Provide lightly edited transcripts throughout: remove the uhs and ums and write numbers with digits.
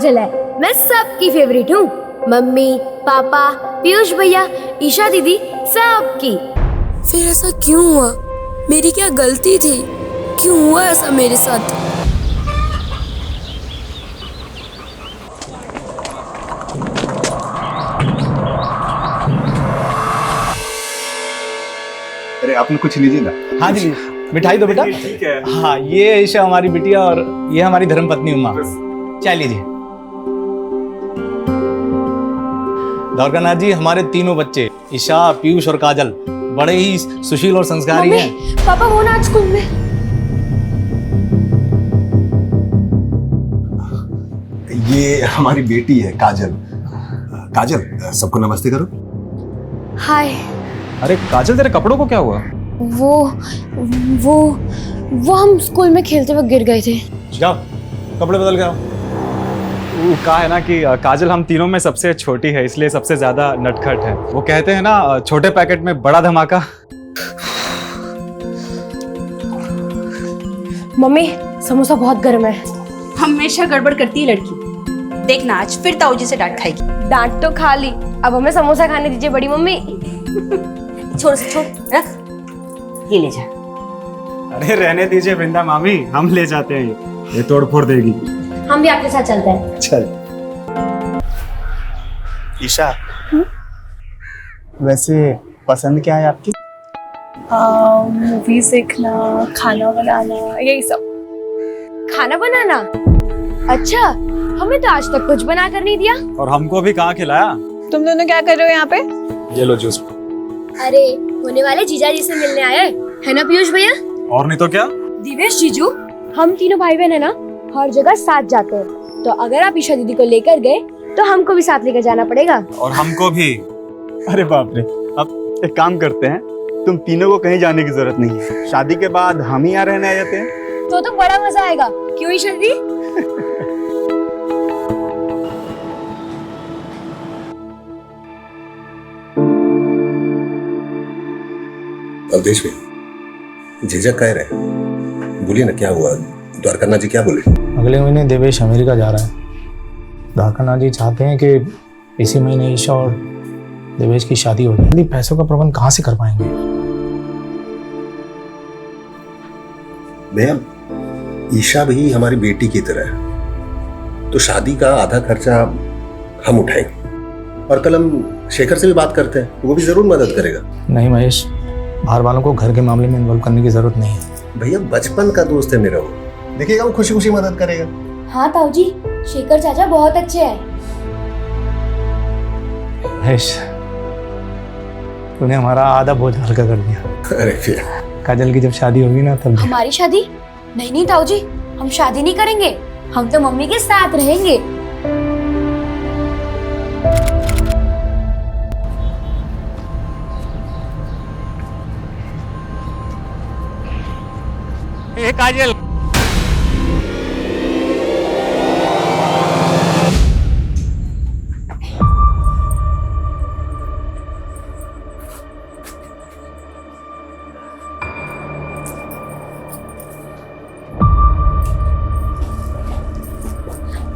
काजल है, मैं सबकी फेवरेट हूँ। मम्मी, पापा, पीयूष भैया, ईशा दीदी, सबकी। फिर ऐसा क्यों हुआ? मेरी क्या गलती थी? क्यों हुआ ऐसा मेरे साथ? अरे आपने कुछ लीजिए ना। हाँ जी, मिठाई दो बेटा। ठीक है। हाँ, ये ईशा हमारी बिटिया और ये हमारी धर्मपत्नी उमा। चाय लीजिए। द्वारकानाथ जी, हमारे तीनों बच्चे ईशा, पीयूष और काजल बड़े ही सुशील और संस्कारी हैं। पापा वो ना आज स्कूल में। ये हमारी बेटी है काजल। काजल, सबको नमस्ते करो। हाय। अरे काजल, तेरे कपड़ों को क्या हुआ? वो हम स्कूल में खेलते वक्त गिर गए थे। जाओ कपड़े बदल के आओ। वो कहा है ना कि काजल हम तीनों में सबसे छोटी है, इसलिए सबसे ज्यादा नटखट है। वो कहते हैं ना, छोटे पैकेट में बड़ा धमाका। मम्मी, समोसा बहुत गर्म है। हमेशा गड़बड़ करती है लड़की। देखना आज फिर ताऊजी से डांट खाएगी। डांट तो खा ली, अब हमें समोसा खाने दीजिए बड़ी मम्मी। छोड़ रख, ये ले जा। अरे रहने दीजिए वृंदा मामी, हम ले जाते हैं, ये तोड़ फोड़ देगी। हम भी आपके साथ चलते हैं। चल। ईशा, वैसे पसंद क्या है आपकी? मूवीज देखना, खाना बनाना, यही सब। खाना बनाना? अच्छा, हमें तो आज तक कुछ बना कर नहीं दिया। और हमको भी कहाँ खिलाया? तुम दोनों क्या कर रहे हो यहाँ पे? ये लो जूस। अरे होने वाले जीजा जी से मिलने आए है ना पीयूष भैया? और नहीं तो क्या। दिवेश जीजू, हम तीनों भाई बहन है ना, हर जगह साथ जाते हैं, तो अगर आप ईशा दीदी को लेकर गए तो हमको भी साथ लेकर जाना पड़ेगा। और हमको भी। अरे बाप रे, अब एक काम करते हैं, तुम तीनों को कहीं जाने की जरूरत नहीं है। शादी के बाद हम ही यहाँ रहने आ जाते हैं। तो बड़ा मजा आएगा, क्यों ईशा दीदी? अवधेश भाई, झिझक कह रहे, बोलिए ना क्या हुआ? द्वारकानाथ जी क्या बोले? अगले महीने देवेश अमेरिका जा रहा है। द्वारकानाथ जी चाहते हैं कि इसी महीने ईशा और देवेश की शादी हो जाए। पैसों का प्रबंध कहाँ से कर पाएंगे? भैया, ईशा भी हमारी बेटी की तरह है, तो शादी का आधा खर्चा हम उठाएंगे। और कल हम शेखर से भी बात करते हैं, वो भी जरूर मदद करेगा। नहीं महेश, बाहर वालों को घर के मामले में इन्वॉल्व करने की जरूरत नहीं है। भैया बचपन का दोस्त है मेरा, वो देखिएगा वो खुशी खुशी मदद करेगा। हाँ ताऊजी, शेखर चाचा बहुत अच्छे हैं। महेश, तूने हमारा आधा बोझ हल्का कर दिया। अरे भैया, काजल की जब शादी होगी ना तब। हमारी शादी? नहीं ताऊजी, हम शादी नहीं करेंगे, हम तो मम्मी के साथ रहेंगे। ए काजल,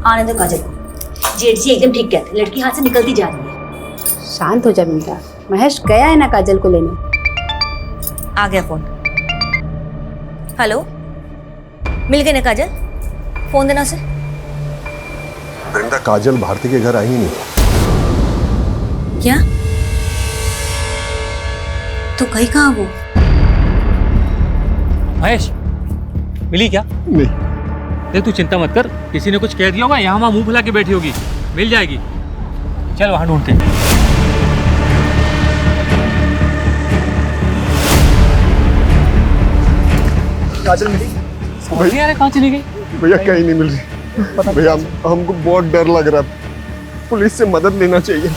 आने दो काजल को। जेठ जी एकदम ठीक कहते, लड़की हाथ से निकलती जा रही है। शांत हो जा बेटा। महेश गया है ना काजल को लेने। आ गया फोन। हेलो, मिल गए ना काजल? फोन देना उसे। वृंदा, काजल भारती के घर आई ही नहीं। क्या? तो कहीं कहाँ वो? महेश, मिली क्या? नहीं। देख तू चिंता मत कर, किसी ने कुछ कह दिया होगा, यहाँ वहाँ मुंह फुला के बैठी होगी, मिल जाएगी। चल वहां ढूंढते हैं। काजल मिली? भैया अरे कहाँ चली गई? भैया कहीं नहीं मिल रही। भैया हमको बहुत डर लग रहा है, पुलिस से मदद लेना चाहिए।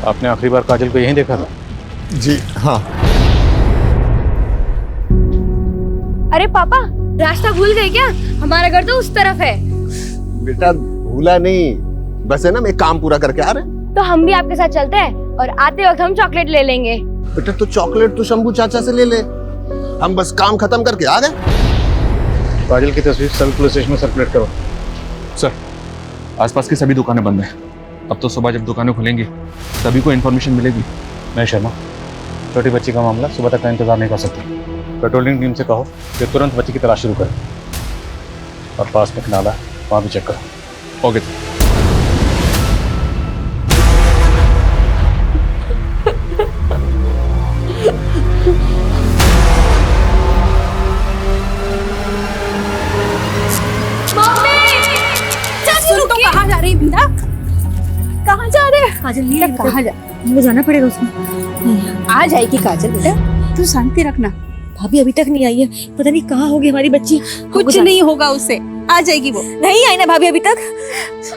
आपने आखिरी बार काजल को यहीं देखा था? जी हाँ। अरे पापा, रास्ता भूल गए क्या? हमारा घर तो उस तरफ है। बेटा भूला नहीं, बस है ना मैं काम पूरा करके आ रहे हैं। तो हम भी आपके साथ चलते हैं और आते वक्त हम चॉकलेट ले लेंगे। बेटा तो चॉकलेट तो शंभू चाचा से ले ले, हम बस काम खत्म करके आ गए। काजल की तस्वीर सभी पुलिस स्टेशन में सर्कुलेट करो। सर, आसपास की सभी दुकानें बंद हैं। अब तो सुबह जब दुकानें खुलेंगी सभी को इन्फॉर्मेशन मिलेगी। मैं शर्मा, छोटी बच्ची का मामला सुबह तक का इंतजार नहीं कर सकती। पेट्रोलिंग टीम से कहो कि तुरंत बच्ची की तलाश शुरू करें और पास में एक नाला है वहाँ भी चेक करो। Okay sir. कहाँ जा रही है बिंदा? कहाँ जा रहे हैं? काजल नहीं बेटा, कहाँ जा? मुझे जाना पड़ेगा उसमें। आ जाएगी काजल बेटा, तू शांति रखना। भाभी अभी तक नहीं आई है, पता नहीं कहाँ होगी हमारी बच्ची। कुछ नहीं होगा उससे, आ जाएगी वो। नहीं आई ना भाभी अभी तक।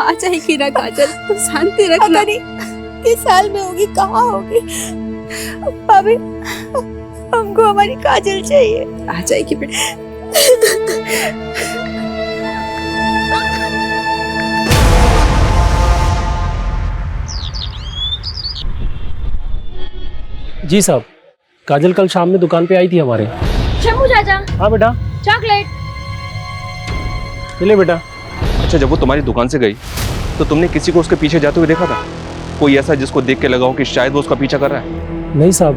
आ जाएगी ना काजल, तू शांति रखना। किस साल में होगी, कहाँ होगी भाभी? हमको हमारी काजल चाहिए। आ जाएगी बेटा। जी साहब, काजल कल शाम में दुकान पे आई थी हमारे। शंभू चाचा, हाँ बेटा, चॉकलेट। ले बेटा। अच्छा, जब वो तुम्हारी दुकान से गई तो तुमने किसी को उसके पीछे जाते हुए देखा था? कोई ऐसा जिसको देख के लगा हो कि शायद वो उसका पीछा कर रहा है? नहीं साहब।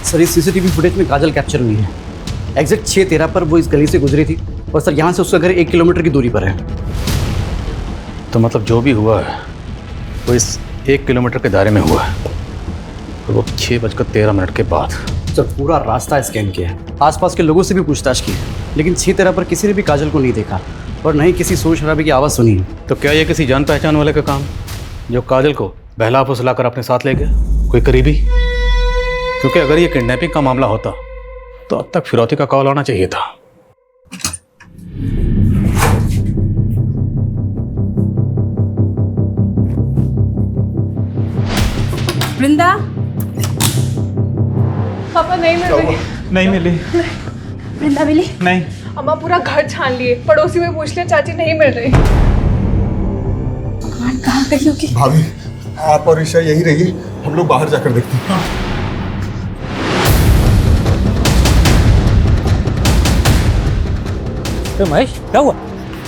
सर, इस सीसीटीवी फुटेज में काजल कैप्चर हुई है। एग्जैक्ट 6:13 पर वो इस गली से गुजरी थी और सर यहाँ से उसका घर 1 किलोमीटर की दूरी पर है। तो मतलब जो भी हुआ है वो इस 1 किलोमीटर के दायरे में हुआ है और वो 6:13 के बाद। सर, पूरा रास्ता स्कैन किया है, आसपास के लोगों से भी पूछताछ की, लेकिन 6:13 पर किसी ने भी काजल को नहीं देखा और न ही किसी शोर शराबे की आवाज़ सुनी। तो क्या ये किसी जान पहचान वाले का काम जो काजल को बहला फुसला कर अपने साथ ले गया? कोई करीबी? क्योंकि अगर ये किडनैपिंग का मामला होता तो अब तक फिरौती का कॉल आना चाहिए था। वृंदा, पापा नहीं मिल रही। नहीं मिली। वृंदा मिली? नहीं। अम्मा पूरा घर छान लिए, पड़ोसी में पूछ लिया, चाची नहीं मिल रही। भगवान, कहाँ गई होगी? भाभी, आप और ईशा यही रहिए, हम लोग बाहर जाकर देखते हैं। तो महेश, क्या हुआ?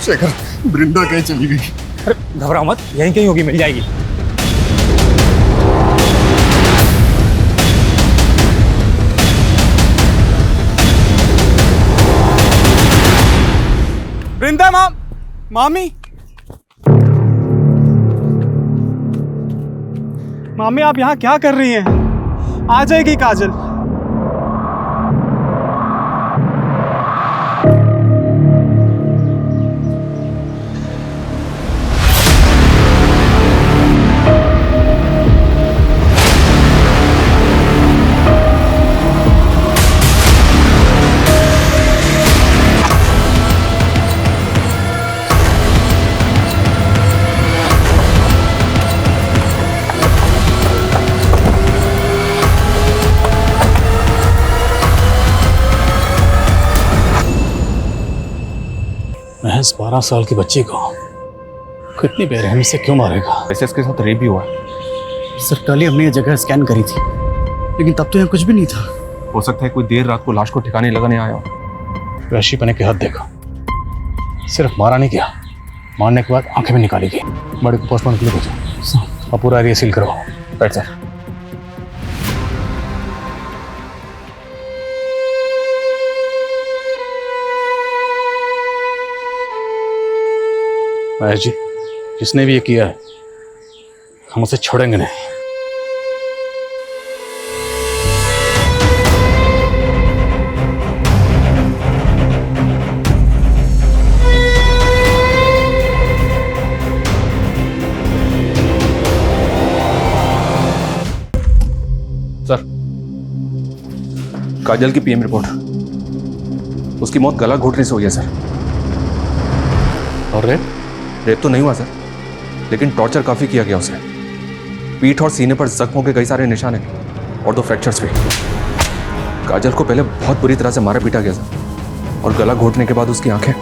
शेखर, वृंदा कहीं चली गई। अरे घबराओ मत, यहीं कहीं होगी, मिल जाएगी। वृंदा मामी मामी, आप यहाँ क्या कर रही हैं? आ जाएगी काजल। महज 12 साल की बच्ची को कितनी बेरहमी से क्यों मारेगा? वैसे इसके साथ रेप भी हुआ है। सर, कल ही हमने ये जगह स्कैन करी थी, लेकिन तब तो यहाँ कुछ भी नहीं था। हो सकता है कोई देर रात को लाश को ठिकाने लगाने आया हो। वैशी पने के हाथ देखा, सिर्फ मारा नहीं किया, मारने के बाद आंखें भी निकाली गई। बड़े को पोस्टमार्टम के लिए भेजो और पूरा एरिया सील करो। Right sir. महेश जी, जिसने भी ये किया है हम उसे छोड़ेंगे नहीं। सर, काजल की पीएम रिपोर्ट। उसकी मौत गला घोटने से हुई है सर। और रेप तो नहीं हुआ सर, लेकिन टॉर्चर काफी किया गया उसे। पीठ और सीने पर जख्मों के कई सारे निशान हैं और 2 फ्रैक्चर्स भी। काजल को पहले बहुत बुरी तरह से मारा पीटा गया सर, और गला घोटने के बाद उसकी आंखें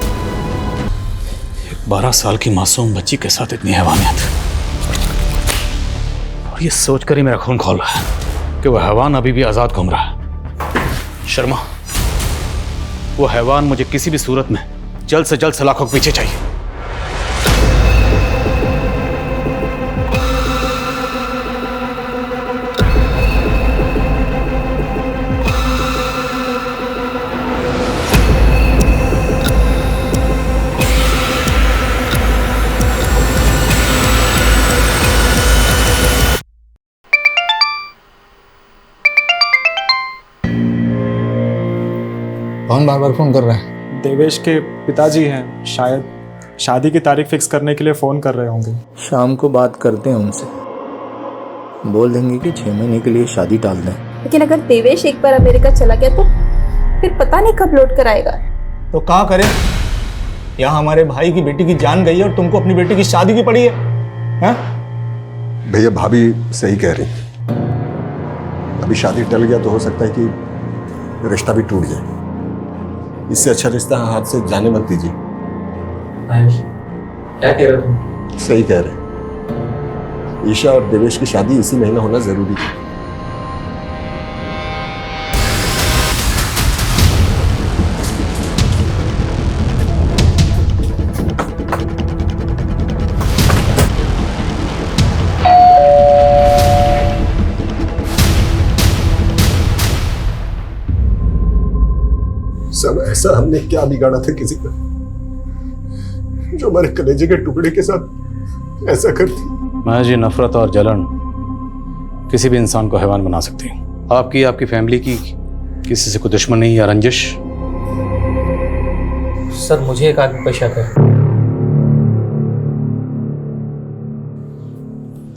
12 साल की मासूम बच्ची के साथ इतनी हैवानियत, और ये सोचकर ही मेरा खून खौल रहा है कि वह हैवान अभी भी आजाद घूम रहा है। शर्मा, वो हैवान मुझे किसी भी सूरत में जल्द से जल्द सलाखों के पीछे चाहिए। कौन बार बार फोन कर रहा है? देवेश के पिताजी हैं, शायद शादी की तारीख फिक्स करने के लिए फ़ोन कर रहे होंगे। शाम को बात करते हैं उनसे, बोल देंगे कि 6 महीने के लिए शादी टाल दें। लेकिन अगर देवेश एक बार अमेरिका चला गया तो फिर पता नहीं कब लौट कर आएगा। तो क्या करें? यहाँ हमारे भाई की बेटी की जान गई है और तुमको अपनी बेटी की शादी की पड़ी है, हैं? भैया भाभी सही कह रही, अभी शादी टल गया तो हो सकता है कि रिश्ता भी टूट जाए। इससे अच्छा रिश्ता हाथ से जाने मत दीजिए। क्या कह रहे तुम? सही कह रहे, ईशा और देवेश की शादी इसी महीने होना जरूरी है। सब ऐसा हमने क्या बिगाड़ा था किसी का, जो हमारे कलेजे के टुकड़े के साथ ऐसा करती। महज ये नफरत और जलन किसी भी इंसान को हैवान बना सकती है। आपकी, आपकी फैमिली की किसी से कोई दुश्मनी या रंजिश? सर, मुझे एक आदमी पर शक है।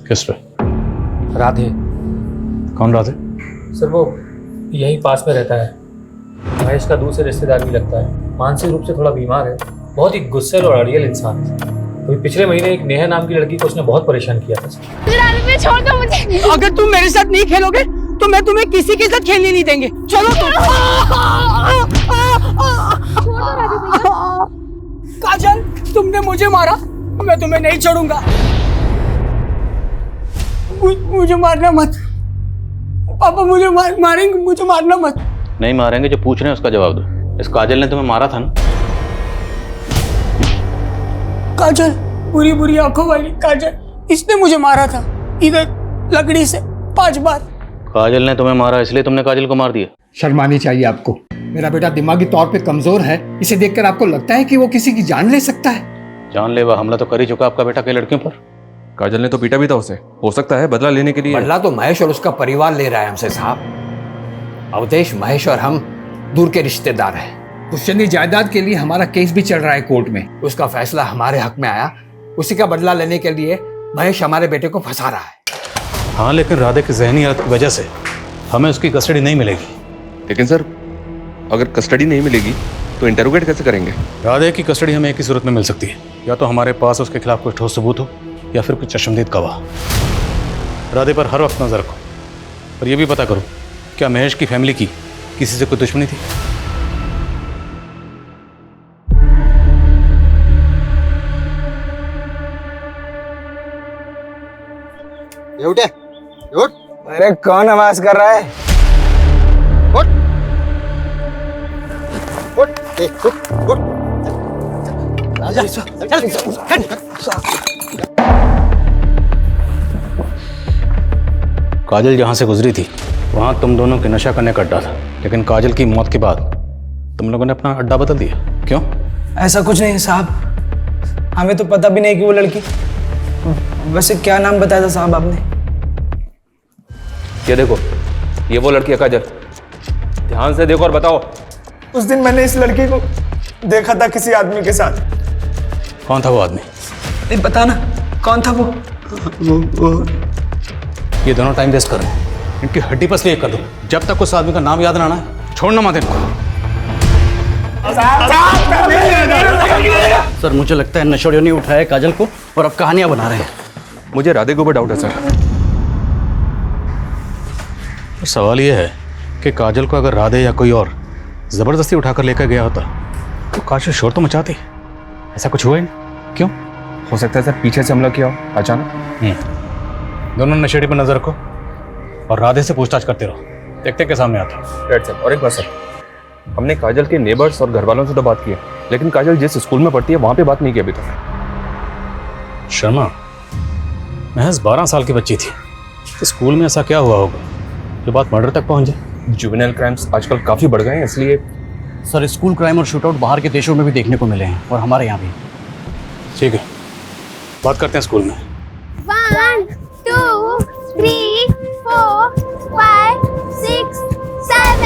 किस पे? राधे। कौन राधे? सर, वो यहीं पास में रहता है, महेश का दूसरे रिश्तेदार भी लगता है। मानसिक रूप से थोड़ा बीमार है, बहुत ही गुस्से और अड़ियल इंसान है। अभी पिछले महीने एक नेहा नाम की लड़की को उसने बहुत परेशान किया था। छोड़ दो मुझे। अगर तुम मेरे साथ नहीं खेलोगे तो मैं तुम्हें किसी के साथ खेलने नहीं देंगे। चलो तुम। काजल, तुमने मुझे मारा, मैं तुम्हें नहीं छोड़ूंगा। मुझे मारना मत पापा, मुझे मारेंगे, मुझे मारना मत। नहीं मारेंगे, जो पूछ रहे हैं उसका जवाब दो। इस काजल ने तुम्हें मारा था ना? काजल, बुरी बुरी आंखों वाली काजल, इसने मुझे मारा था इधर लकड़ी से 5 बार। काजल ने तुम्हें मारा इसलिए तुमने काजल को मार दिया? शर्मानी चाहिए आपको। मेरा बेटा दिमागी तौर पे कमजोर है, इसे देखकर आपको लगता है कि वो किसी की जान ले सकता है? जानलेवा हमला तो कर ही चुका आपका बेटा कई लड़कियों पर। काजल ने तो पीटा भी था उसे, हो सकता है बदला लेने के लिए। बदला तो महेश और उसका परिवार ले रहा है हमसे साहब। अवधेश, महेश और हम दूर के रिश्तेदार हैं। पुश्तैनी जायदाद के लिए हमारा केस भी चल रहा है कोर्ट में। उसका फैसला हमारे हक में आया, उसी का बदला लेने के लिए महेश हमारे बेटे को फंसा रहा है। हाँ, लेकिन राधे की जहनी हालत की वजह से हमें उसकी कस्टडी नहीं मिलेगी। लेकिन सर, अगर कस्टडी नहीं मिलेगी तो इंटरोगेट कैसे करेंगे? राधे की कस्टडी हमें एक ही सूरत में मिल सकती है, या तो हमारे पास उसके खिलाफ कोई ठोस सबूत हो या फिर कुछ चश्मदीद गवाह। राधे पर हर वक्त नजर रखो, और ये भी पता करो क्या महेश की फैमिली की किसी से कोई दुश्मनी थी? उठे, उठ। अरे कौन आवाज कर रहा है? उठ, उठ, उठ, उठ। राजा, चल, काजल जहाँ से गुजरी थी वहाँ तुम दोनों के नशा करने का अड्डा था, लेकिन काजल की मौत के बाद तुम लोगों ने अपना अड्डा बदल दिया, क्यों? ऐसा कुछ नहीं है साहब, हमें तो पता भी नहीं कि वो लड़की। वैसे क्या नाम बताया था साहब आपने? ये देखो, ये वो लड़की है काजल, ध्यान से देखो और बताओ। उस दिन मैंने इस लड़की को देखा था किसी आदमी के साथ। कौन था वो आदमी? नहीं पता ना, कौन था वो? ये दोनों टाइम वेस्ट कर रहे हैं, इनकी हड्डी पसली कर दो। जब तक उस आदमी का नाम याद ना आना है, छोड़ना मत इनको। सर, मुझे लगता है नशोड़ियों ने उठाया काजल को और अब कहानियां बना रहे हैं। मुझे राधे के ऊपर डाउट है सर। तो सवाल यह है कि काजल को अगर राधे या कोई और जबरदस्ती उठाकर लेकर गया होता तो काजल शोर तो मचाती। ऐसा कुछ हुआ ही नहीं। क्यों? हो सकता है सर पीछे से हमला किया हो अचानक। दोनों नशेड़ी पर नजर रखो और राधे से पूछताछ करते रहो, देखते के सामने आता है। Right sir. और एक बात सर, हमने काजल के नेबर्स और घर वालों से तो बात की है, लेकिन काजल जिस स्कूल में पढ़ती है वहाँ पे बात नहीं की अभी तक। शर्मा, महज 12 साल की बच्ची थी, तो स्कूल में ऐसा क्या हुआ होगा जो बात मर्डर तक पहुंच जाए? जुवेनाइल क्राइम्स आजकल काफ़ी बढ़ गए हैं, इसलिए सर स्कूल क्राइम और शूटआउट बाहर के देशों में भी देखने को मिले हैं और हमारे यहाँ भी। ठीक है, बात करते हैं स्कूल में। 1 2 3 4 5 6 7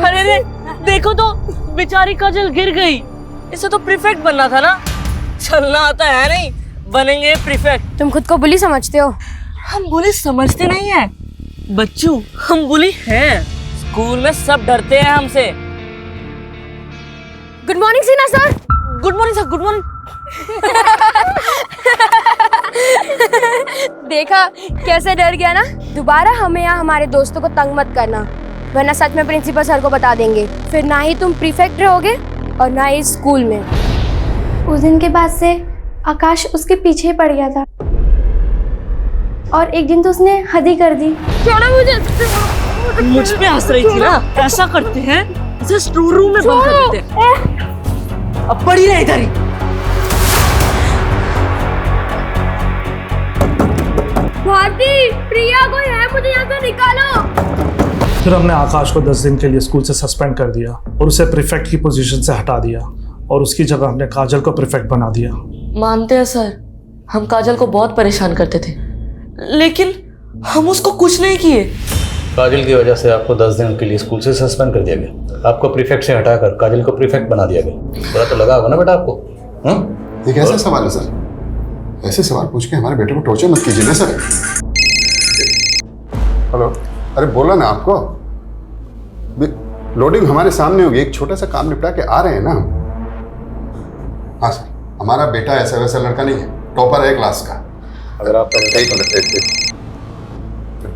अरे रे, देखो तो बेचारी काजल गिर गई। इसे तो प्रीफेक्ट बनना था ना। चलना आता है नहीं, बनेंगे प्रीफेक्ट। तुम खुद को बुली समझते हो? हम बुली समझते नहीं है बच्चू, हम बुली हैं। स्कूल में सब डरते हैं हमसे। गुड मॉर्निंग सीना sir. Good morning sir, good morning. देखा कैसे डर गया ना। दोबारा हमें यहाँ हमारे दोस्तों को तंग मत करना, वरना सच में प्रिंसिपल सर को बता देंगे। फिर ना ही तुम प्रीफेक्ट रहोगे और ना ही स्कूल में। उस दिन के बाद से आकाश उसके पीछे ही पड़ गया था और एक दिन तो उसने हद ही कर दी। छोड़ो मुझे। मुझ पे हंस रही थी ना। ऐसा करते हैं इसे स्टोर रूम में बंद कर देते हैं। अब पड़ी रहे इधर ही। भारती, प्रिया कोई है, मुझे यहाँ से निकालो। फिर हमने आकाश को 10 दिन के लिए स्कूल से सस्पेंड कर दिया और उसे प्रीफेक्ट की पोजीशन से हटा दिया और उसकी जगह हमने काजल को प्रीफेक्ट बना दिया। मानते हैं सर, हम काजल को बहुत परेशान करते थे, लेकिन हम उसको कुछ नहीं किए। काजल की वजह से आपको 10 दिन के लिए स्कूल से सस्पेंड कर दिया गया। आपको प्रीफेक्ट से हटाकर काजल को प्रीफेक्ट बना दिया गया। बुरा तो लगा होगा ना बेटा आपको? ये कैसा सवाल है सर? ऐसे सवाल पूछ के हमारे बेटे को टॉर्चर मत कीजिए ना सर। हेलो, अरे बोला ना आपको, लोडिंग हमारे सामने होगी, एक छोटा सा काम निपटा के आ रहे हैं ना हम। हाँ सर, हमारा बेटा ऐसा वैसा लड़का नहीं है, टॉपर है क्लास का। अगर आप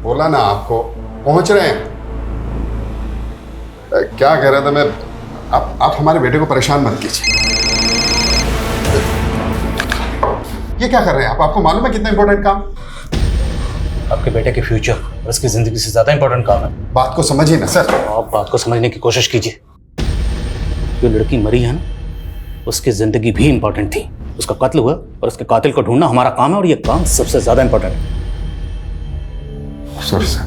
बोला ना आपको, पहुंच रहे हैं। क्या कह रहा था मैं, आप हमारे बेटे को परेशान मत कीजिए। ये क्या कर रहे हैं आप? आपको मालूम है कितना इंपॉर्टेंट काम? आपके बेटे के फ्यूचर और उसकी जिंदगी से ज्यादा इंपॉर्टेंट काम है। बात को समझिए ना सर। आप बात को समझने की कोशिश कीजिए। जो लड़की मरी है ना, उसकी जिंदगी भी इंपॉर्टेंट थी। उसका कत्ल हुआ और उसके कातिल को ढूंढना हमारा काम है, और ये काम सबसे ज्यादा इंपॉर्टेंट है। सॉरी सर,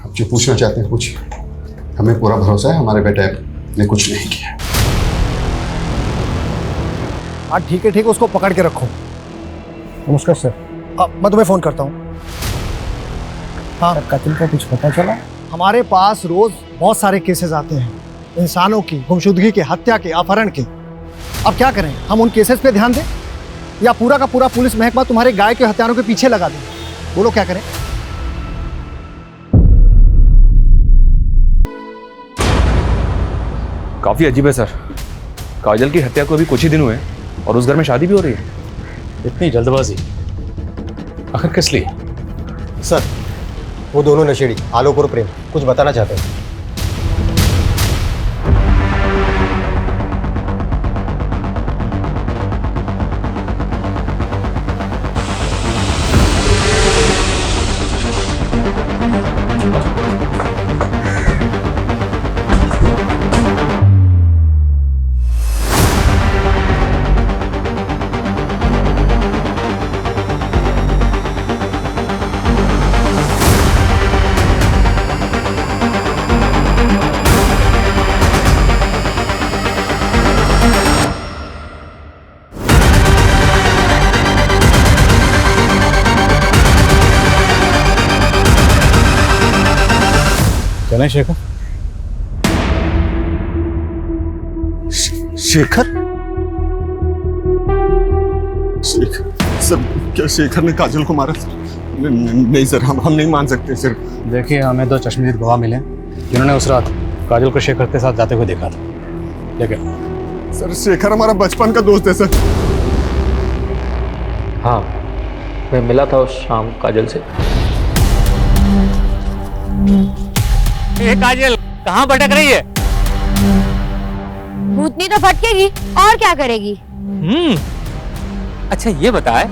आप जो पूछना चाहते हैं पूछिए। हमें पूरा भरोसा है हमारे बेटे ने कुछ नहीं किया। हाँ ठीक है, उसको पकड़ के रखो। नमस्कार सर, मैं तुम्हें फ़ोन करता हूँ। हाँ, कत्ल का कुछ पता चला? हमारे पास रोज़ बहुत सारे केसेस आते हैं, इंसानों की गुमशुदगी के, हत्या के, अपहरण के। अब क्या करें, हम उन केसेस पे ध्यान दें या पूरा का पूरा पुलिस महकमा तुम्हारे गाय के हत्यारों के पीछे लगा दें? बोलो क्या करें? काफ़ी अजीब है सर। काजल की हत्या को अभी कुछ ही दिन हुए और उस घर में शादी भी हो रही है। इतनी जल्दबाजी आखिर किस लिए? सर, वो दोनों नशेड़ी आलोक और प्रेम कुछ बताना चाहते हैं। चलें शेखर? शेखर? सर, क्या शेखर ने काजल को मारा? नहीं सर, हम नहीं मान सकते सर। देखिए, हमें 2 चश्मदीद गवाह मिले जिन्होंने उस रात काजल को शेखर के साथ जाते हुए देखा था। लेकिन सर, शेखर हमारा बचपन का दोस्त है सर। हाँ, मैं मिला था उस शाम काजल से। काजल कहाँ भटक रही है? भूतनी तो फटकेगी और क्या करेगी। अच्छा ये बताए,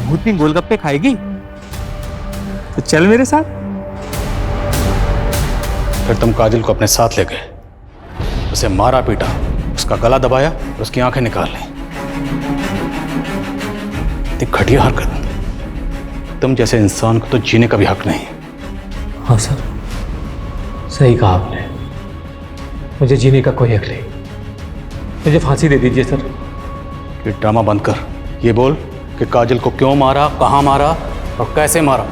भूतनी गोलगप्पे खाएगी? तो चल मेरे साथ। फिर तुम काजल को अपने साथ ले गए, उसे मारा पीटा, उसका गला दबाया और उसकी आंखें निकाल ली। इतनी घटिया हरकत, तुम जैसे इंसान को तो जीने का भी हक नहीं। हाँ सर, सही कहा आपने, मुझे जीने का कोई हक नहीं। मुझे फांसी दे दीजिए सर। ये ड्रामा बंद कर, ये बोल कि काजल को क्यों मारा, कहाँ मारा और कैसे मारा,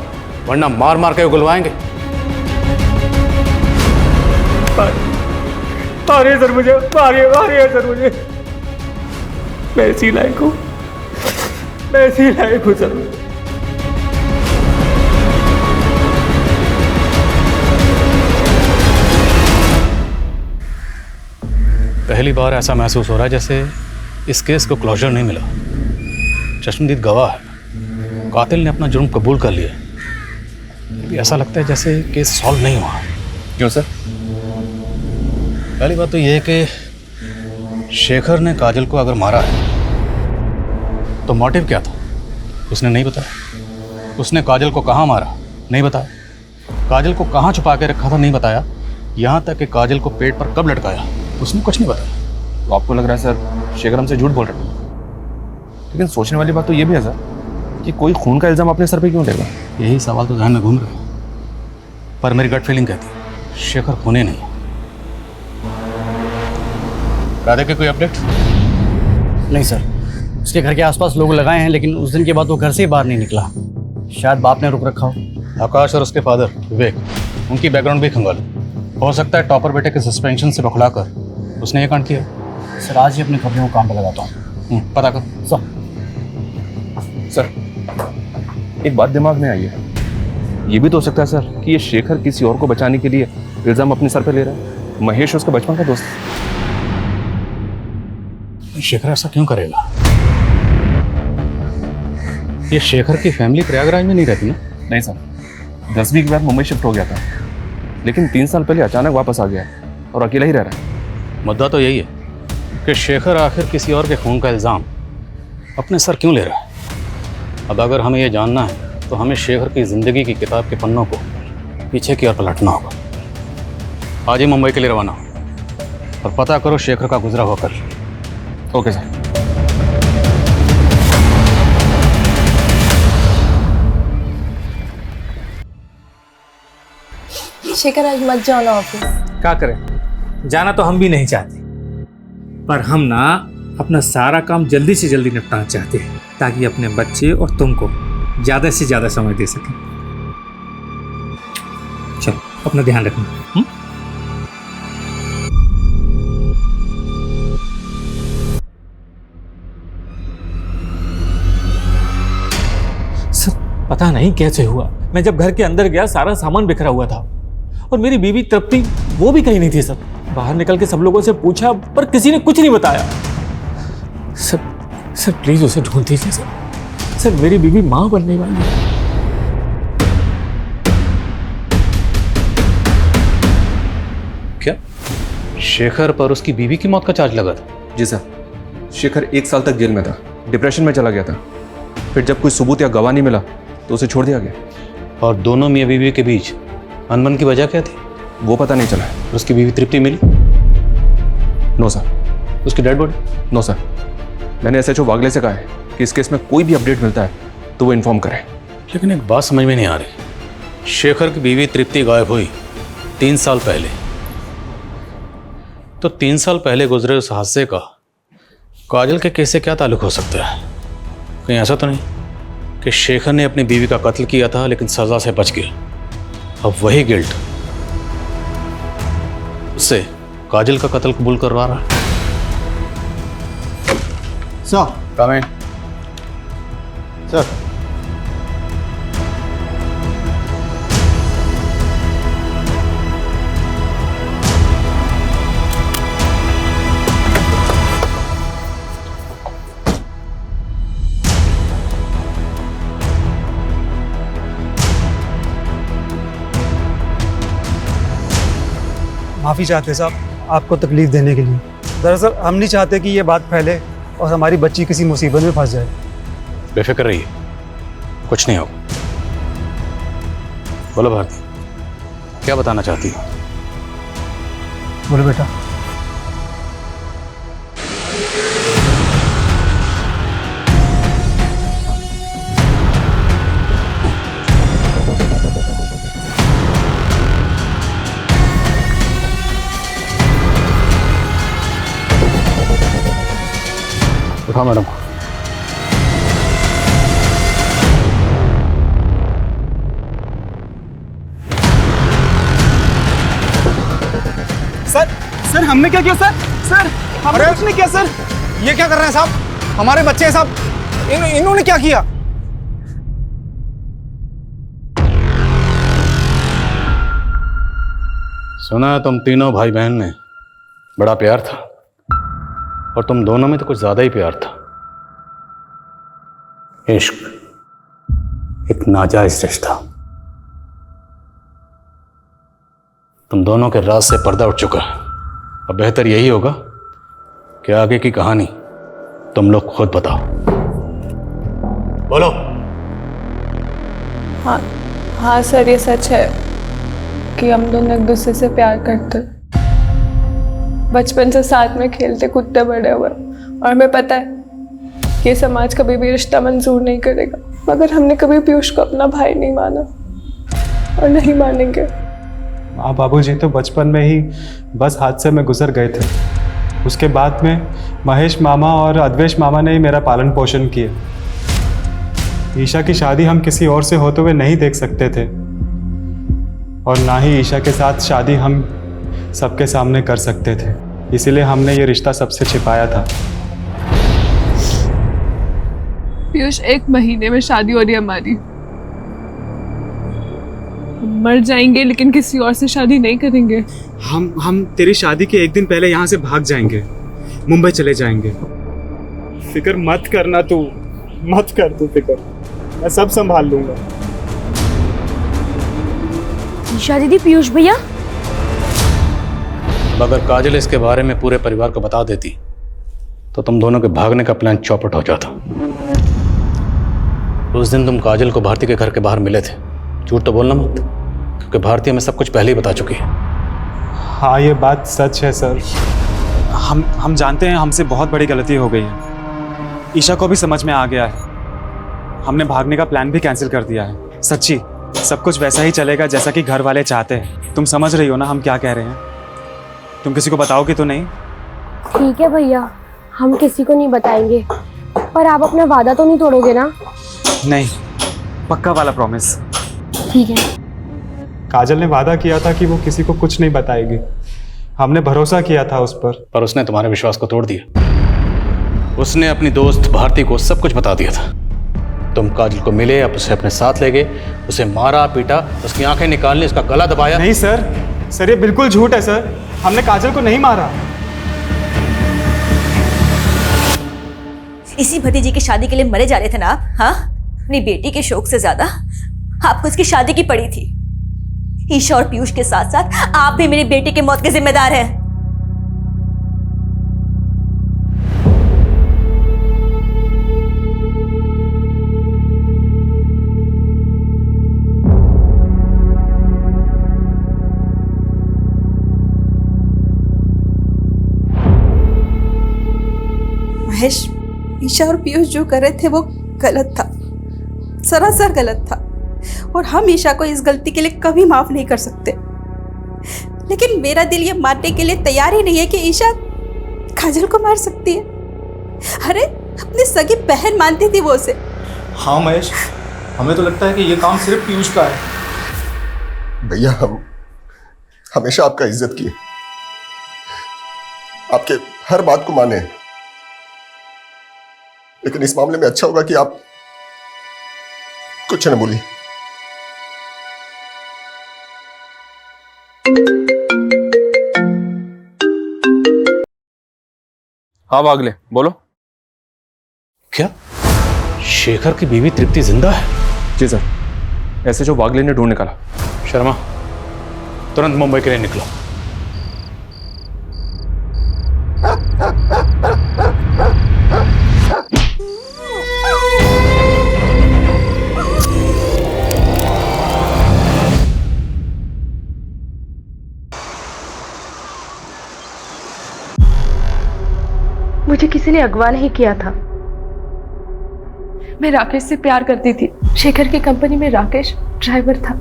वरना मार मार के उगलवाएंगे। मारिए सर मुझे, मारिए सर मुझे। मैं इसी लायक हूँ, मैं इसी लायक हूँ सर। पहली बार ऐसा महसूस हो रहा है जैसे इस केस को क्लोजर नहीं मिला। चश्मदीद गवाह है, कातिल ने अपना जुर्म कबूल कर लिया, भी ऐसा लगता है जैसे केस सॉल्व नहीं हुआ। क्यों सर? पहली बात तो यह है कि शेखर ने काजल को अगर मारा है तो मोटिव क्या था उसने नहीं बताया। उसने काजल को कहाँ मारा नहीं बताया, काजल को कहाँ छुपा के रखा था नहीं बताया, यहाँ तक कि काजल को पेट पर कब लटकाया उसने कुछ नहीं बताया। तो आपको लग रहा है सर शेखर हमसे झूठ बोल रहा है? लेकिन सोचने वाली बात तो ये भी है सर कि कोई खून का इल्जाम अपने सर पे क्यों लेगा? यही सवाल तो ध्यान में घूम रहा है, पर मेरी गट फीलिंग कहती है शेखर खूनी नहीं। राधे के कोई अपडेट? नहीं सर, उसके घर के आसपास लोग लगाए हैं, लेकिन उस दिन के बाद वो घर से ही बाहर नहीं निकला। शायद बाप ने रुक रखा हो। आकाश और उसके फादर विवेक, उनकी बैकग्राउंड भी खंगालो। हो सकता है टॉपर बेटे के सस्पेंशन से बखला कर उसने ये कांड किया। सर आज ही अपने खबरों को काम पे लगाता हूँ। पता कर। सर एक बात दिमाग में आई है, ये भी तो हो सकता है सर कि ये शेखर किसी और को बचाने के लिए इल्जाम अपने सर पे ले रहा है। महेश उसका बचपन का दोस्त है। शेखर ऐसा क्यों करेगा? ये शेखर की फैमिली प्रयागराज में नहीं रहती ना? नहीं सर, 10वीं के बाद मुंबई शिफ्ट हो गया था, लेकिन 3 साल पहले अचानक वापस आ गया और अकेला ही रह रहा है। मुद्दा तो यही है कि शेखर आखिर किसी और के खून का इल्ज़ाम अपने सर क्यों ले रहा है। अब अगर हमें यह जानना है तो हमें शेखर की ज़िंदगी की किताब के पन्नों को पीछे की ओर पलटना होगा। आज ही मुंबई के लिए रवाना हो और पता करो शेखर का गुजरा हुआ कल। Okay sir. शेखर आज मत जाओ ना ऑफिस। क्या करें, जाना तो हम भी नहीं चाहते, पर हम ना अपना सारा काम जल्दी से जल्दी निपटाना चाहते हैं ताकि अपने बच्चे और तुमको ज़्यादा से ज़्यादा समय दे सकें। चलो अपना ध्यान रखना। सर पता नहीं कैसे हुआ, मैं जब घर के अंदर गया सारा सामान बिखरा हुआ था और मेरी बीवी तृप्ति वो भी कहीं नहीं थी। सर बाहर निकल के सब लोगों से पूछा पर किसी ने कुछ नहीं बताया। सर प्लीज उसे ढूंढ दीजिए सर। सर मेरी बीवी मां बनने वाली है। क्या शेखर पर उसकी बीवी की मौत का चार्ज लगा था? जी सर, शेखर 1 साल तक जेल में था, डिप्रेशन में चला गया था। फिर जब कोई सबूत या गवाह नहीं मिला तो उसे छोड़ दिया गया। और दोनों मियाँ बीवी के बीच अनबन की वजह क्या थी? वो पता नहीं चला। उसकी बीवी तृप्ति मिली? No sir. उसकी डेड बॉडी? No sir. मैंने एसएचओ वागले से कहा है कि इस केस में कोई भी अपडेट मिलता है तो वो इन्फॉर्म करे। लेकिन एक बात समझ में नहीं आ रही, शेखर की बीवी तृप्ति गायब हुई 3 साल पहले, तो 3 साल पहले गुजरे उस हादसे का काजल के केस से क्या ताल्लुक हो सकता है? कहीं ऐसा तो नहीं कि शेखर ने अपनी बीवी का कत्ल किया था लेकिन सजा से बच गया, अब वही गिल्ट उससे काजल का कत्ल कबूल करवा रहा है? सर कम है सर। माफ़ी चाहते साहब आपको तकलीफ देने के लिए। दरअसल हम नहीं चाहते कि ये बात फैले और हमारी बच्ची किसी मुसीबत में फंस जाए। बेफिक्र रहिए, कुछ नहीं होगा। बोलो भारती, क्या बताना चाहती हो? बोलो बेटा। उठाओ मैडम को। सर हमने क्या किया सर? सर हमने कुछ नहीं किया सर। ये क्या कर रहे हैं साहब? हमारे बच्चे हैं साहब। इन्होंने क्या किया? सुना तुम तीनों भाई बहन में बड़ा प्यार था, और तुम दोनों में तो कुछ ज्यादा ही प्यार था। इश्क, एक नाजायज रिश्ता। तुम दोनों के राज से पर्दा उठ चुका है। अब बेहतर यही होगा कि आगे की कहानी तुम लोग खुद बताओ। बोलो। हाँ सर, ये सच है कि हम दोनों एक दूसरे से प्यार करते, बचपन से साथ में खेलते कूदते बड़े हुए, और हमें पता है कि समाज कभी भी रिश्ता मंजूर नहीं करेगा, मगर हमने कभी पीयूष को अपना भाई नहीं माना और नहीं मानेंगे। माँ बाबूजी तो बचपन में ही बस हादसे में गुजर गए थे। उसके बाद में महेश मामा और अद्वेश मामा ने ही मेरा पालन पोषण किया। ईशा की शादी हम किसी और से होते हुए नहीं देख सकते थे, और ना ही ईशा के साथ शादी हम सबके सामने कर सकते थे। इसीलिए हमने ये रिश्ता सबसे छिपाया था। पीयूष, 1 महीने में शादी हो रही है हमारी। मर जाएंगे लेकिन किसी और से शादी नहीं करेंगे। हम तेरी शादी के 1 दिन पहले यहाँ से भाग जाएंगे, मुंबई चले जाएंगे। फिक्र मत करना तू, मत कर तू फिक्र, मैं सब संभाल लूंगा। ईशा दीदी, पीयूष भैया। अगर काजल इसके बारे में पूरे परिवार को बता देती तो तुम दोनों के भागने का प्लान चौपट हो जाता। उस दिन तुम काजल को भारती के घर के बाहर मिले थे। झूठ तो बोलना मत, क्योंकि भारती हमें सब कुछ पहले ही बता चुकी है। हाँ, ये बात सच है सर। हम जानते हैं हमसे बहुत बड़ी गलती हो गई है। ईशा को भी समझ में आ गया है। हमने भागने का प्लान भी कैंसिल कर दिया है। सच्ची, सब कुछ वैसा ही चलेगा जैसा कि घर वाले चाहते हैं। तुम समझ रही हो ना हम क्या कह रहे हैं? तुम किसी को बताओगे तो नहीं? ठीक है भैया, हम किसी को नहीं बताएंगे, पर आप अपना वादा तो नहीं तोड़ोगे ना? नहीं, पक्का वाला प्रॉमिस। ठीक है। काजल ने वादा किया था कि वो किसी को कुछ नहीं बताएगी। हमने भरोसा किया था उस पर उसने तुम्हारे विश्वास को तोड़ दिया। उसने अपनी दोस्त भारती को सब कुछ बता दिया था। तुम काजल को मिले, अब उसे अपने साथ ले गए, उसे मारा पीटा, उसकी आंखें निकालने, उसका गला दबाया। नहीं सर, ये बिल्कुल झूठ है सर। हमने काजल को नहीं मारा। इसी भतीजी की शादी के लिए मरे जा रहे थे ना आप? हाँ, अपनी बेटी के शौक से ज्यादा आपको इसकी शादी की पड़ी थी। ईशा और पीयूष के साथ साथ आप भी मेरी बेटी की मौत के जिम्मेदार हैं। महेश, ईशा और पीयूष जो कर रहे थे वो गलत था, सरासर गलत था, और हम ईशा को इस गलती के लिए कभी माफ नहीं कर सकते। लेकिन मेरा दिल ये मानने के लिए तैयार ही नहीं है कि ईशा काजल को मार सकती है। अरे, अपनी सगी बहन मानती थी वो उसे। हाँ महेश, हमें तो लगता है कि ये काम सिर्फ पीयूष का है। भैया, हम हमेशा आपका इज्जत किए, आपके हर बात को माने, लेकिन इस मामले में अच्छा होगा कि आप कुछ न बोलिए। हाँ वागले, बोलो। क्या शेखर की बीवी तृप्ति जिंदा है? जी सर, ऐसे जो वागले ने ढूंढ निकाला। शर्मा, तुरंत मुंबई के लिए निकलो। मुझे किसी ने अगवा नहीं किया था। मैं राकेश से प्यार करती थी। शेखर की कंपनी में राकेश ड्राइवर था।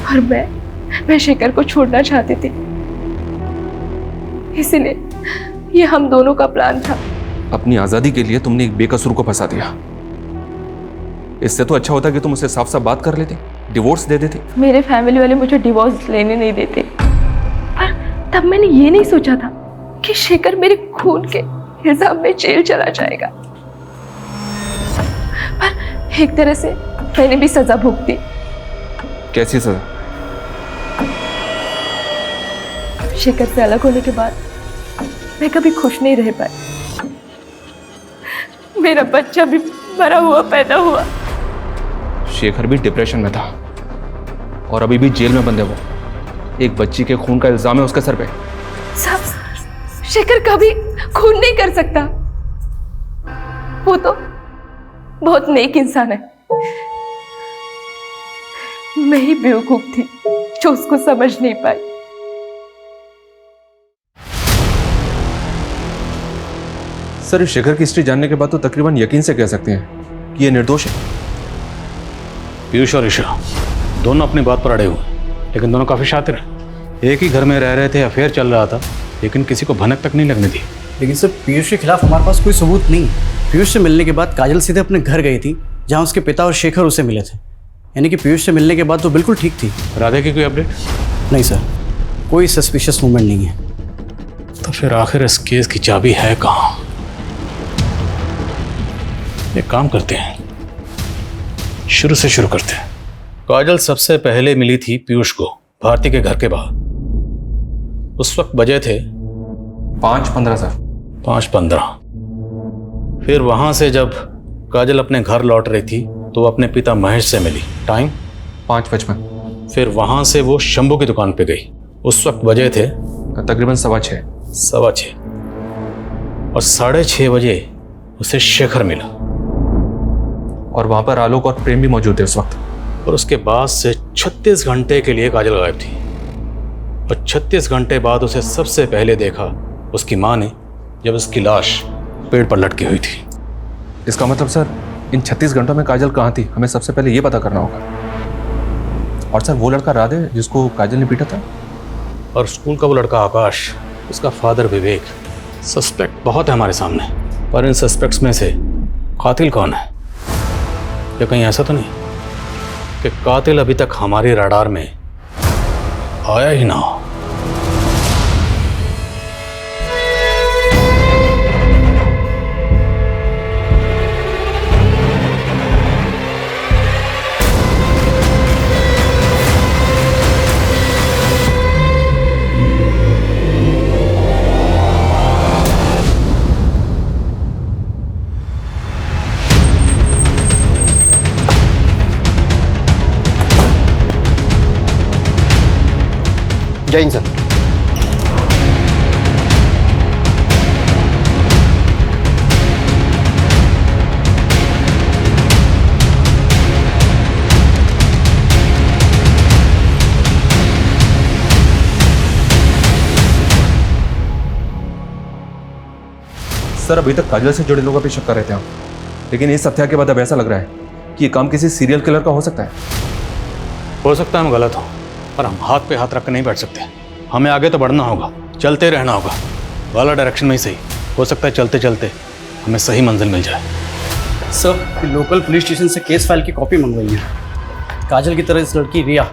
और मैं शेखर को छोड़ना चाहती थी, इसीलिए ये हम दोनों का प्लान था। अपनी आजादी के लिए तुमने एक बेकसूर को फंसा दिया। इससे तो अच्छा होता कि तुम उससे साफ साफ बात कर लेते, डिवोर्स दे देते। मेरे फैमिली वाले मुझे डिवोर्स लेने नहीं देते, पर तब मैंने ये नहीं सोचा था कि शेखर मेरे खून के इल्जाम में जेल चला जाएगा। पर एक तरह से मैंने भी सजा भुगती। कैसी सजा? शेखर से अलग होने के बाद मैं कभी खुश नहीं रह पाई। मेरा बच्चा भी मरा हुआ पैदा हुआ। शेखर भी डिप्रेशन में था और अभी भी जेल में बंद है वो। एक बच्ची के खून का इल्जाम है उसके सर पे। सब शेखर कभी खून नहीं कर सकता। वो तो बहुत नेक इंसान है। मैं ही बेवकूफ थी जो उसको समझ नहीं पाई। सर, शेखर की हिस्ट्री जानने के बाद तो तकरीबन यकीन से कह सकते हैं कि ये निर्दोष है। पीयूष और ईशा दोनों अपनी बात पर अड़े हुए, लेकिन दोनों काफी शातिर हैं। एक ही घर में रह रहे थे, अफेयर चल रहा था, लेकिन किसी को भनक तक नहीं लगने दी। लेकिन सर, पीयूष के खिलाफ हमारे पास कोई सबूत नहीं। पीयूष से मिलने के बाद काजल सीधे अपने घर गई थी, जहाँ उसके पिता और शेखर उसे मिले थे। यानी कि पीयूष से मिलने के बाद तो बिल्कुल ठीक थी। राधे की कोई अपडेट? नहीं सर, कोई सस्पिशियस मूवमेंट नहीं है। तो फिर आखिर इस केस की चाबी है कहाँ? एक काम करते हैं, शुरू से शुरू करते हैं। काजल सबसे पहले मिली थी पीयूष को भारती के घर के बाहर। उस वक्त बजे थे 5:15 सर। 5:15। फिर वहां से जब काजल अपने घर लौट रही थी तो वो अपने पिता महेश से मिली। टाइम 5:55। फिर वहां से वो शंभू की दुकान पे गई। उस वक्त बजे थे तकरीबन 6:15। 6:15 और 6:30 बजे उसे शेखर मिला और वहां पर आलोक और प्रेम भी मौजूद थे उस वक्त। और उसके बाद से 36 घंटे के लिए काजल गायब थी। और 36 घंटे बाद उसे सबसे पहले देखा उसकी माँ ने, जब उसकी लाश पेड़ पर लटकी हुई थी। इसका मतलब सर, इन 36 घंटों में काजल कहाँ थी, हमें सबसे पहले ये पता करना होगा। और सर, वो लड़का राधे जिसको काजल ने पीटा था, और स्कूल का वो लड़का आकाश, उसका फादर विवेक। सस्पेक्ट बहुत है हमारे सामने, पर इन सस्पेक्ट्स में से कातिल कौन है? या कहीं ऐसा तो नहीं कि कातिल अभी तक हमारी रडार में आया ही ना हो? जय हिंद सर। सर, अभी तक काजल से जुड़े लोगों पे शक कर रहे थे हम, लेकिन इस हत्या के बाद अब ऐसा लग रहा है कि ये काम किसी सीरियल किलर का हो सकता है। हो सकता है हम गलत हों, पर हम हाथ पे हाथ रख कर नहीं बैठ सकते। हमें आगे तो बढ़ना होगा, चलते रहना होगा, वाला डायरेक्शन में ही सही। हो सकता है चलते चलते हमें सही मंजिल मिल जाए। सर, लोकल पुलिस स्टेशन से केस फाइल की कॉपी मंगवाई है। काजल की तरह इस लड़की रिया,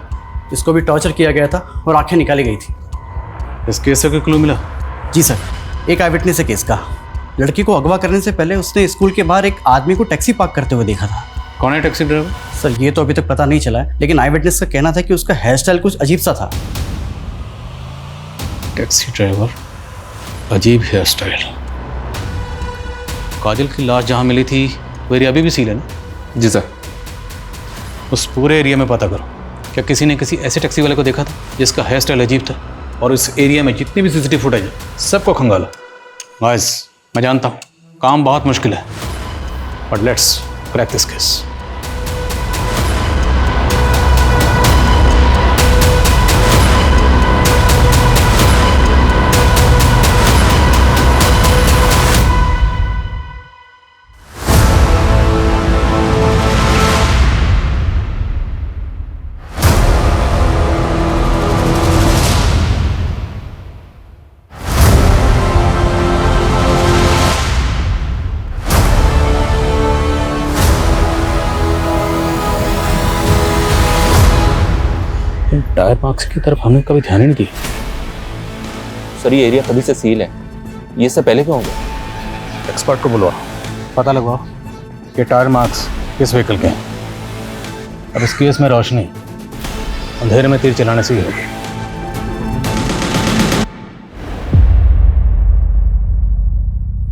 जिसको भी टॉर्चर किया गया था और आंखें निकाली गई थी। इस केस से कोई क्लू मिला? जी सर, एक आई विटनेस है केस का। लड़की को अगवा करने से पहले उसने स्कूल के बाहर एक आदमी को टैक्सी पार्क करते हुए देखा था। कौन है टैक्सी ड्राइवर? सर, ये तो अभी तक पता नहीं चला है, लेकिन आई विटनेस का कहना था कि उसका हेयर स्टाइल कुछ अजीब सा था। टैक्सी ड्राइवर, अजीब हेयर स्टाइल। काजल की लाश जहां मिली थी वो एरिया अभी भी सील है ना? जी सर। उस पूरे एरिया में पता करो, क्या किसी ने किसी ऐसे टैक्सी वाले को देखा था जिसका हेयर स्टाइल अजीब था? और इस एरिया में जितनी भी सीसीटीवी फुटेज है सबको खंगालो। गाइस, मैं जानता हूँ काम बहुत मुश्किल है, but let's crack this case. Tyre marks की तरफ हमने कभी ध्यान ही नहीं दिया। सर ये एरिया कभी से सील है, ये सब पहले क्यों हो गया? एक्सपर्ट को बुलवाओ, पता लगवाओ कि टायर मार्क्स किस व्हीकल के हैं। अब इस केस में रोशनी अंधेरे में तीर चलाने से ही होगी।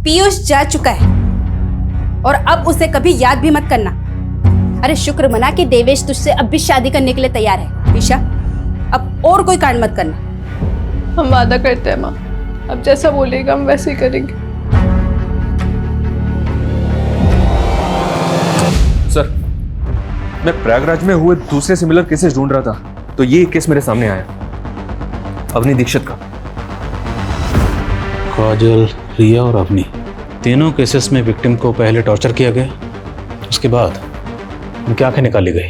पीयूष जा चुका है और अब उसे कभी याद भी मत करना। अरे शुक्र मना कि देवेश तुझसे अब भी शादी करने के लिए तैयार है। ईशा अब और कोई कांड मत करना। हम वादा करते हैं माँ, अब जैसा बोलेगा हम वैसे ही करेंगे। सर मैं प्रयागराज में हुए दूसरे सिमिलर केसेस ढूंढ रहा था तो ये केस मेरे सामने आया, अवनी दीक्षित का। काजल, रिया और अवनी तीनों केसेस में विक्टिम को पहले टॉर्चर किया गया, उसके बाद उनकी आंखें निकाली गई।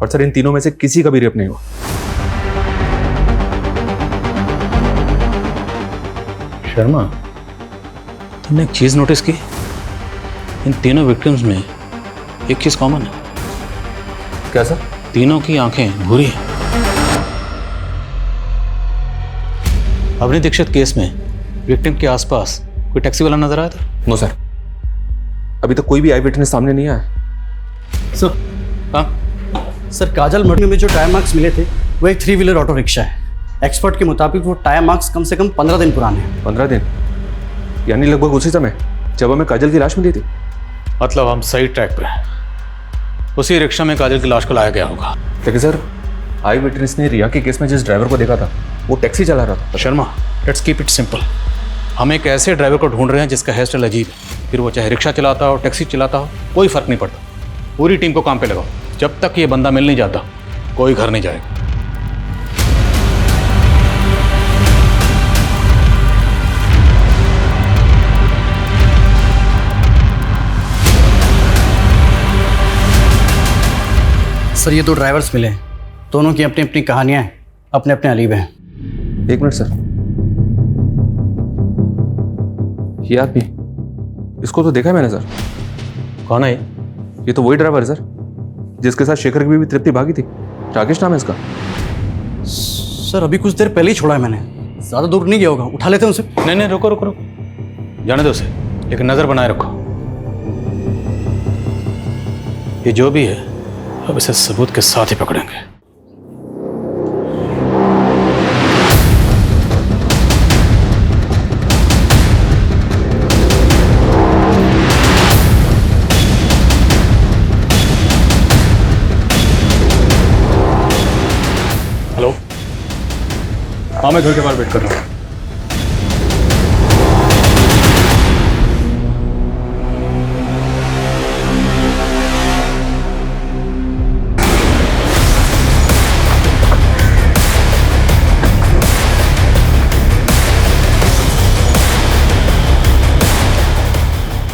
और सर इन तीनों में से किसी का भी रेप नहीं हुआ। शर्मा, तुमने एक चीज नोटिस की? इन तीनों विक्टिम्स में एक चीज कॉमन है। क्या सर? तीनों की आंखें भूरी हैं। अवनी दीक्षित केस में विक्टिम के आसपास कोई टैक्सी वाला नजर आया था? नो सर, अभी तक कोई भी आई विटनेस सामने नहीं आया। सर, सर काजल मर्डर में जो टायर मार्क्स मिले थे वो एक 3 व्हीलर ऑटो रिक्शा है। एक्सपर्ट के मुताबिक वो टायर मार्क्स कम से कम 15 दिन पुराने हैं। 15 दिन यानी लगभग उसी समय जब हमें काजल की लाश मिली थी। मतलब हम सही ट्रैक पे हैं। उसी रिक्शा में काजल की लाश को लाया गया होगा। लेकिन सर आई विटनेस ने रिया के केस में जिस ड्राइवर को देखा था वो टैक्सी चला रहा था। Sharma, let's keep it simple. हम एक ऐसे ड्राइवर को ढूंढ रहे हैं जिसका हेयर स्टाइल अजीब है, फिर वो चाहे रिक्शा चलाता हो टैक्सी चलाता हो, कोई फर्क नहीं पड़ता। पूरी टीम को काम पे लगाओ। जब तक ये बंदा मिल नहीं जाता कोई घर नहीं जाएगा। सर ये 2 ड्राइवर्स मिले हैं, दोनों की अपनी अपनी कहानियां हैं, अपने अपने अलीब हैं। 1 मिनट सर, ये आदमी, इसको तो देखा है मैंने सर। कौन है ये तो वही ड्राइवर है सर जिसके साथ शेखर की बीवी तृप्ति भागी थी। राकेश नाम है इसका। सर अभी कुछ देर पहले ही छोड़ा है मैंने, ज्यादा दूर नहीं गया होगा, उठा लेते हैं उसे। नहीं नहीं, रुको रुको रुको, जाने दो उसे, लेकिन नजर बनाए रखो। ये जो भी है अब इसे सबूत के साथ ही पकड़ेंगे। हेलो, हाँ मैं घर के बाहर वेट कर रहा हूँ।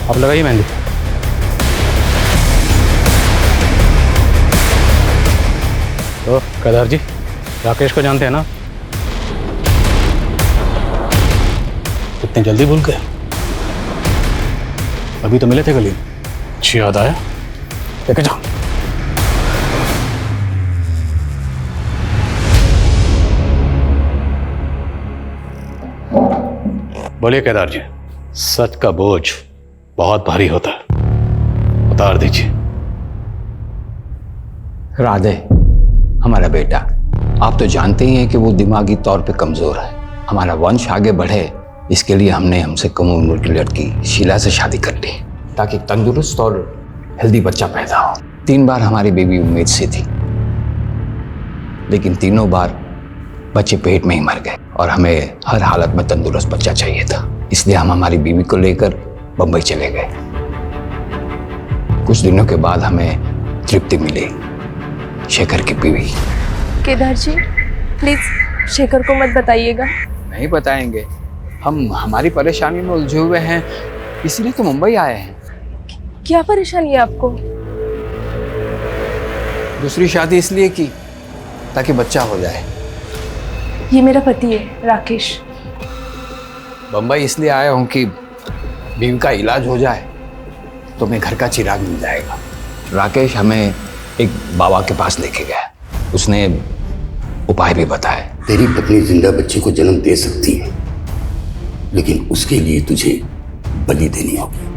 आप लगाइए मेहंदी। तो केदार जी, राकेश को जानते हैं ना? इतनी जल्दी भूल गए? अभी तो मिले थे गली में। अच्छी याद आया, लेके जाओ। बोलिए केदार जी, सच का बोझ बहुत भारी होता है, उतार दीजिए। राधे हमारा बेटा, आप तो जानते ही हैं कि वो दिमागी तौर पे कमजोर है। हमारा वंश आगे बढ़े इसके लिए हमने हमसे कम उम्र की लड़की शीला से शादी कर ली ताकि तंदुरुस्त और हेल्दी बच्चा पैदा हो। 3 बार हमारी बेबी उम्मीद से थी, लेकिन तीनों बार बच्चे पेट में ही मर गए और हमें हर हालत में तंदुरुस्त बच्चा चाहिए था। इसलिए हम हमारी बीवी को लेकर बंबई चले गए। कुछ दिनों के बाद हमें तृप्ति मिली, शेखर की बीवी। केदार जी प्लीज शेखर को मत बताइएगा। नहीं बताएंगे, हम हमारी परेशानी में उलझे हुए हैं, इसीलिए तो मुंबई आए हैं। क्या परेशानी है आपको? दूसरी शादी इसलिए की ताकि बच्चा हो जाए। ये मेरा पति है राकेश। बंबई इसलिए आया हूँ कि बीवी का इलाज हो जाए तो मैं घर का चिराग मिल जाएगा। राकेश हमें एक बाबा के पास लेके गया। उसने उपाय भी बताए। तेरी पत्नी जिंदा बच्चे को जन्म दे सकती है, लेकिन उसके लिए तुझे बलि देनी होगी।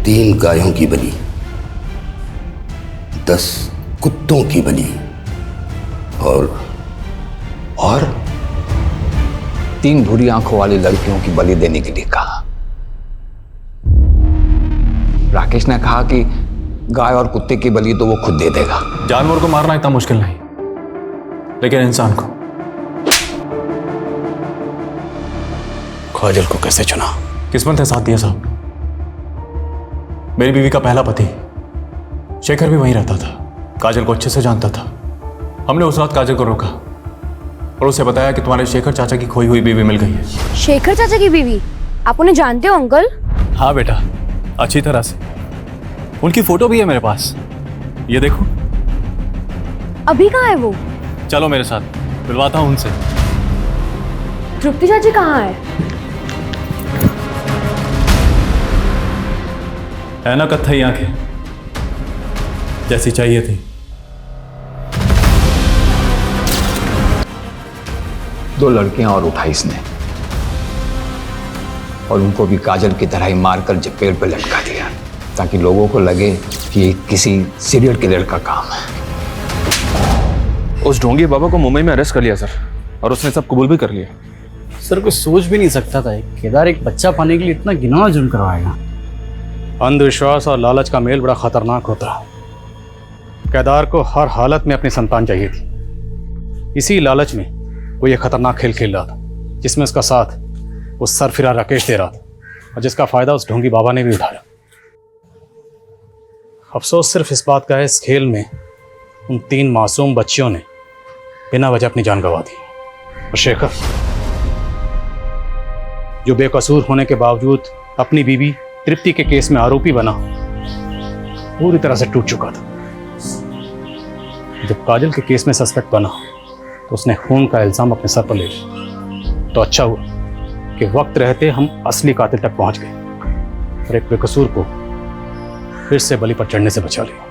3 गायों की बलि, 10 कुत्तों की बलि और 3 भूरी आंखों वाली लड़कियों की बलि देने के लिए कहा। राकेश ने कहा कि गाय और कुत्ते की बलि तो वो खुद दे देगा। जानवर को मारना इतना मुश्किल नहीं, लेकिन इंसान को। काजल को कैसे चुना? किस्मत ने साथ दिया साहब। मेरी बीवी का पहला पति शेखर भी वहीं रहता था, काजल को अच्छे से जानता था। हमने उस रात काजल को रोका और उसे बताया कि तुम्हारे शेखर चाचा की खोई हुई बीवी मिल गई है। शेखर चाचा की बीवी? आप उन्हें जानते हो अंकल? हाँ बेटा, अच्छी तरह से। उनकी फोटो भी है मेरे पास, ये देखो। अभी कहाँ है वो? चलो मेरे साथ, मिलवाता हूँ उनसे। तृप्ति चाची कहाँ है? है ना कत्थई आंखें, जैसी चाहिए थी। 2 लड़कियां और उठाई इसने और उनको भी काजल की तरह ही मारकर पेड़ पर लटका दिया, ताकि लोगों को लगे कि ये किसी सीरियल किलर का काम है। उस ढोंगी बाबा को मुंबई में अरेस्ट कर लिया सर, और उसने सब कबूल भी कर लिया। सर कोई सोच भी नहीं सकता था केदार एक बच्चा पाने के लिए इतना घिनौना जुर्म करवाएगा। अंधविश्वास और लालच का मेल बड़ा खतरनाक होता है। केदार को हर हालत में अपनी संतान चाहिए थी। इसी लालच में वो ये खतरनाक खेल खेल रहा था, जिसमें उसका साथ उस सरफिरा राकेश दे रहा था, और जिसका फायदा उस ढोंगी बाबा ने भी उठाया। अफसोस सिर्फ इस बात का है, इस खेल में उन 3 मासूम बच्चियों ने बिना वजह अपनी जान गंवा दी। और शेखर, जो बेकसूर होने के बावजूद अपनी बीवी तृप्ति के केस में आरोपी बना, पूरी तरह से टूट चुका था। जब काजल के केस में सस्पेक्ट बना तो उसने खून का इल्जाम अपने सर पर ले लिया। तो अच्छा हुआ कि वक्त रहते हम असली कातिल तक पहुंच गए और एक बेकसूर को फिर से बलि पर चढ़ने से बचा लिया।